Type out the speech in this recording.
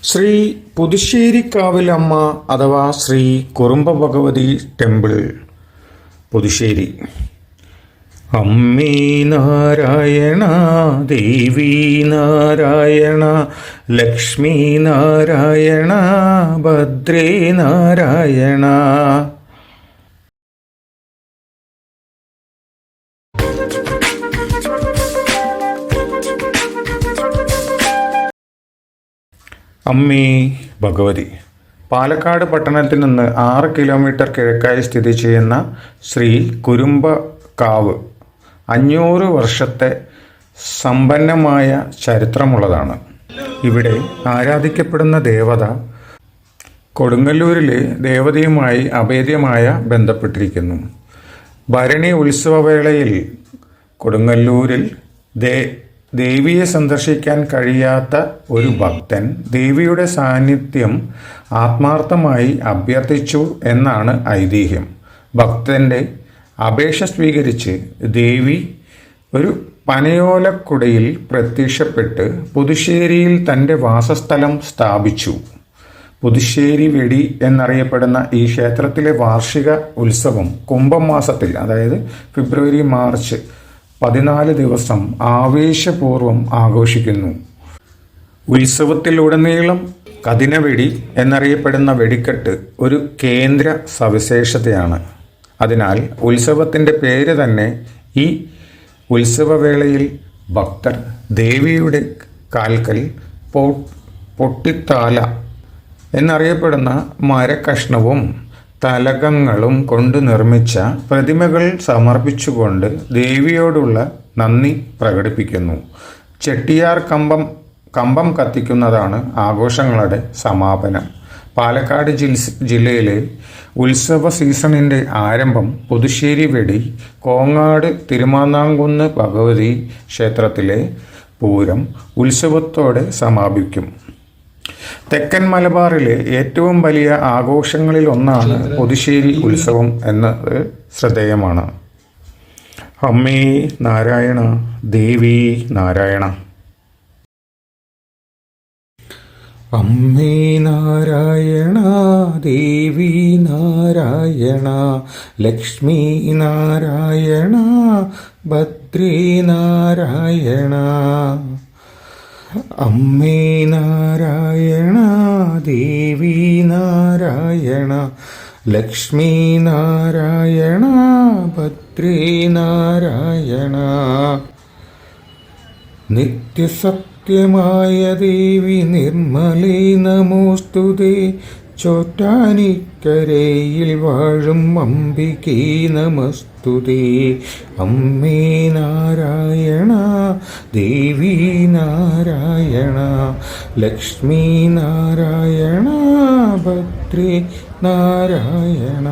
ശ്രീ പുതുശ്ശേരിക്കാവിലമ്മ അഥവാ ശ്രീ കുറുമ്പ ഭഗവതി ടെമ്പിൾ, പുതുശ്ശേരി. അമ്മേ നാരായണ, ദേവി നാരായണ, ലക്ഷ്മി നാരായണ, ഭദ്രേ നാരായണ. അമ്മേ ഭഗവതി. പാലക്കാട് പട്ടണത്തിൽ നിന്ന് 6 കിലോമീറ്റർ കിഴക്കായി സ്ഥിതി ചെയ്യുന്ന ശ്രീ കുരുമ്പ കാവ് 500 വർഷത്തെ സമ്പന്നമായ ചരിത്രമുള്ളതാണ്. ഇവിടെ ആരാധിക്കപ്പെടുന്ന ദേവത കൊടുങ്ങല്ലൂരിലെ ദേവതയുമായി അഭേദ്യമായ ബന്ധപ്പെട്ടിരിക്കുന്നു. ഭരണി ഉത്സവവേളയിൽ കൊടുങ്ങല്ലൂരിൽ ദേവിയെ സന്ദർശിക്കാൻ കഴിയാത്ത ഒരു ഭക്തൻ ദേവിയുടെ സാന്നിധ്യം ആത്മാർത്ഥമായി അഭ്യർത്ഥിച്ചു എന്നാണ് ഐതിഹ്യം. ഭക്തൻ്റെ അപേക്ഷ സ്വീകരിച്ച് ദേവി ഒരു പനയോലക്കുടയിൽ പ്രത്യക്ഷപ്പെട്ട് പുതുശ്ശേരിയിൽ തൻ്റെ വാസസ്ഥലം സ്ഥാപിച്ചു. പുതുശ്ശേരി വെടി എന്നറിയപ്പെടുന്ന ഈ ക്ഷേത്രത്തിലെ വാർഷിക ഉത്സവം കുംഭമാസത്തിൽ, അതായത് ഫെബ്രുവരി മാർച്ച് 14 ദിവസം ആവേശപൂർവ്വം ആഘോഷിക്കുന്നു. ഉത്സവത്തിലുടനീളം കതിനവെടി എന്നറിയപ്പെടുന്ന വെടിക്കെട്ട് ഒരു കേന്ദ്ര സവിശേഷതയാണ്. അതിനാൽ ഉത്സവത്തിൻ്റെ പേര് തന്നെ ഈ ഉത്സവവേളയിൽ ഭക്തർ ദേവിയുടെ കാൽക്കൽ പൊട്ടിത്താല എന്നറിയപ്പെടുന്ന മരക്കഷ്ണവും തലകങ്ങളും കൊണ്ട് നിർമ്മിച്ച പ്രതിമകൾ സമർപ്പിച്ചുകൊണ്ട് ദേവിയോടുള്ള നന്ദി പ്രകടിപ്പിക്കുന്നു. ചെട്ടിയാർ കമ്പം കത്തിക്കുന്നതാണ് ആഘോഷങ്ങളുടെ സമാപനം. പാലക്കാട് ജില്ലയിലെ ഉത്സവ സീസണിൻ്റെ ആരംഭം പുതുശ്ശേരി വെടി കോങ്ങാട് തിരുമാന്നാംകുന്ന് ഭഗവതി ക്ഷേത്രത്തിലെ പൂരം ഉത്സവത്തോടെ സമാപിക്കും. തെക്കൻ മലബാറിലെ ഏറ്റവും വലിയ ആഘോഷങ്ങളിൽ ഒന്നാണ് പുതുശ്ശേരി ഉത്സവം എന്നത് ശ്രദ്ധേയമാണ്. അമ്മേ നാരായണ, ദേവി നാരായണ. അമ്മേ നാരായണ, ദേവി നാരായണ, ലക്ഷ്മി നാരായണ, ഭദ്രേ നാരായണ. അമ്മേ നാരായണ, ദേവി നാരായണ, ലക്ഷ്മി നാരായണ, ഭദ്രേ നാരായണ. നിത്യസത്യമായ ദേവി നിർമ്മലേ നമോസ്തുതേ. ചോറ്റാനിക്കരയിൽ വാഴും അംബികേ നമസ്തുതേ. അമ്മേ നാരായണ, ദേവി നാരായണ, ലക്ഷ്മി നാരായണ, ഭദ്രേ നാരായണ.